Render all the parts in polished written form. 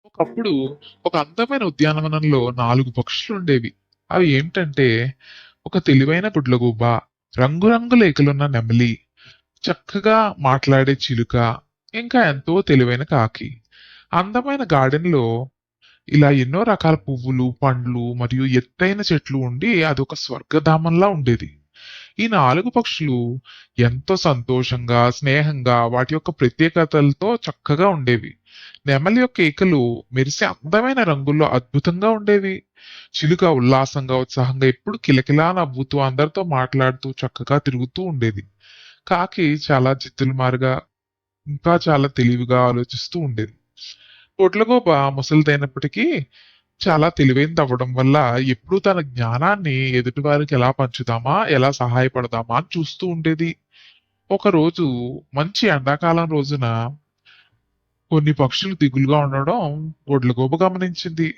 ఒకప్పుడు ఒక అందమైన ఉద్యానవనంలో 4 పక్షులుండేవి. అవి ఏంటంటే, ఒక తెలివైన గుడ్లగూబ, రంగురంగుల ఎగలున్న నెమలి, చక్కగా మాట్లాడే చిలుక, ఇంకా ఎంతో తెలివైన కాకి. అందమైన గార్డెన్‌లో ఇలా ఎన్నో రకాల పువ్వులు, పండ్లు మరియు ఎత్తైన చెట్లు ఉండి అదొక స్వర్గధామంలా ఉండేది. ఈ 4 పక్షులు ఎంతో సంతోషంగా, స్నేహంగా వాటి యొక్క ప్రత్యేకతలతో చక్కగా ఉండేవి. నెమలి యొక్క ఈకలు మెరిసే అందమైన రంగుల్లో అద్భుతంగా ఉండేవి. చిలుక ఉల్లాసంగా, ఉత్సాహంగా ఎప్పుడు కిలకిలా నవ్వుతూ అందరితో మాట్లాడుతూ చక్కగా తిరుగుతూ ఉండేది. కాకి చాలా జిత్తులమారుగా, ఇంకా చాలా తెలివిగా ఆలోచిస్తూ ఉండేది. పొట్లగూబ ముసలిదైనప్పటికీ చాలా తెలివైనదవ్వడం వల్ల ఎప్పుడూ తన జ్ఞానాన్ని ఎదుటివారికి ఎలా పంచుదామా, ఎలా సహాయపడదామా అని చూస్తూ ఉండేది. ఒకరోజు మంచి ఎండాకాలం రోజున కొన్ని పక్షులు దిగులుగా ఉండడం గుడ్లగూబ గమనించింది.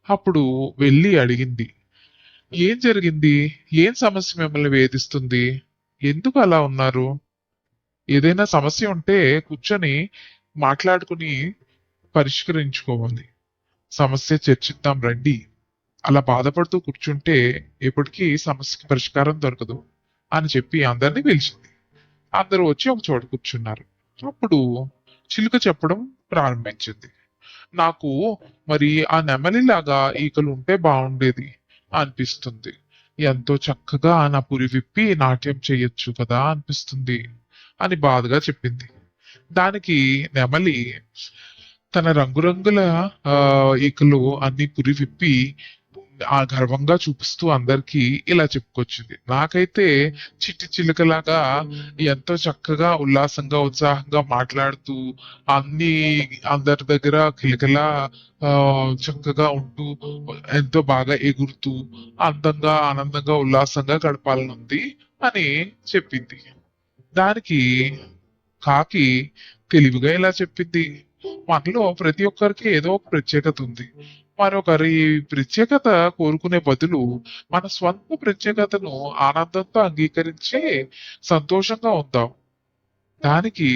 అప్పుడు వెళ్లి అడిగింది. ఏం జరిగింది? ఏం సమస్య మిమ్మల్ని వేధిస్తుంది? ఎందుకు అలా ఉన్నారు? ఏదైనా సమస్య ఉంటే కూర్చొని మాట్లాడుకుని పరిష్కరించుకోవాలి. సమస్య చర్చిద్దాం రండి. అలా బాధపడుతూ కూర్చుంటే ఎప్పటికీ సమస్యకి పరిష్కారం దొరకదు అని చెప్పి అందరినీ పిలిచింది. అందరూ వచ్చి ఒక చోట కూర్చున్నారు. అప్పుడు చిలుక చెప్పడం ప్రారంభించింది. నాకు మరి ఆ నెమలిలాగా ఈకలు ఉంటే బాగుండేది అనిపిస్తుంది. ఎంతో చక్కగా నా పురి విప్పి నాట్యం చేయొచ్చు కదా అనిపిస్తుంది అని బాధగా చెప్పింది. దానికి నెమలి తన రంగురంగుల ఈకలు అన్ని పురి విప్పి ఆ గర్వంగా చూపిస్తూ అందరికీ ఇలా చెప్పుకొచ్చింది. నాకైతే చిట్టి చిలుకలాగా ఎంతో చక్కగా ఉల్లాసంగా ఉత్సాహంగా మాట్లాడుతూ అన్ని అందరి దగ్గర కిలకిలా చక్కగా ఉంటూ ఎంతో బాగా ఎగురుతూ అందంగా ఆనందంగా ఉల్లాసంగా గడపాలనుంది అని చెప్పింది. దానికి కాకి తెలివిగా ఇలా చెప్పింది. మనలో ప్రతి ఒక్కరికి ఏదో ఒక ప్రత్యేకత ఉంది. మరొకరి ప్రత్యేకత కోరుకునే బదులు మన స్వంత ప్రత్యేకతను ఆనందంతో అంగీకరించి సంతోషంగా ఉందాం. దానికి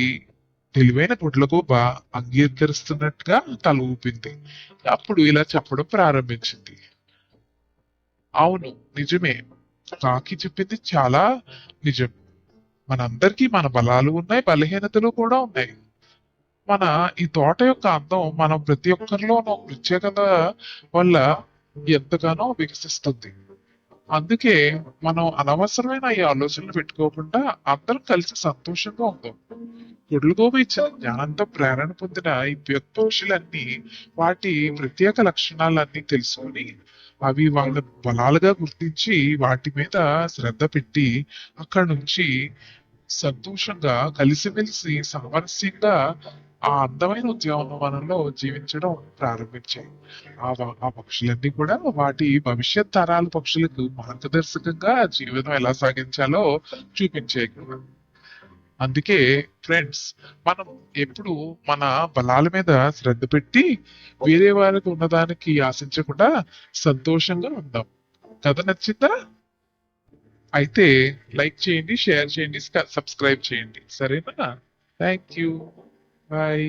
తెలివైన గుడ్లగూబ అంగీకరిస్తున్నట్టుగా తల ఊపింది. అప్పుడు ఇలా చెప్పడం ప్రారంభించింది. అవును, నిజమే. కాకి చెప్పింది చాలా నిజం. మనందరికీ మన బలాలు ఉన్నాయి, బలహీనతలు కూడా ఉన్నాయి. మన ఈ తోట యొక్క అందం మనం ప్రతి ఒక్కరిలోనూ ప్రత్యేకత వల్ల ఎంతగానో వికసిస్తుంది. అందుకే మనం అనవసరమైన ఈ ఆలోచనలు పెట్టుకోకుండా అందరం కలిసి సంతోషంగా ఉందాం. గుడ్లగూబ ఇచ్చిన జ్ఞానంతో ప్రేరణ పొందిన ఈ పక్షులన్నీ వాటి ప్రత్యేక లక్షణాలన్నీ తెలుసుకొని అవి వాళ్ళ బలాలుగా గుర్తించి వాటి మీద శ్రద్ధ పెట్టి అక్కడి నుంచి సంతోషంగా కలిసిమెలిసి సామరస్యంగా ఆ అందమైన ఉద్యానవనంలో జీవించడం ప్రారంభించాయి. ఆ పక్షులన్నీ కూడా వాటి భవిష్యత్ తరాల పక్షులకు మార్గదర్శకంగా జీవనం ఎలా సాగించాలో చూపించాయి కూడా. అందుకే ఫ్రెండ్స్, మనం ఎప్పుడు మన బలాల మీద శ్రద్ధ పెట్టి వేరే వాళ్ళకి ఉన్నదానికి ఆశించకుండా సంతోషంగా ఉందాం. కథ నచ్చిందా? అయితే లైక్ చేయండి, షేర్ చేయండి, సబ్స్క్రైబ్ చేయండి. సరేనా? Thank you. బాయ్.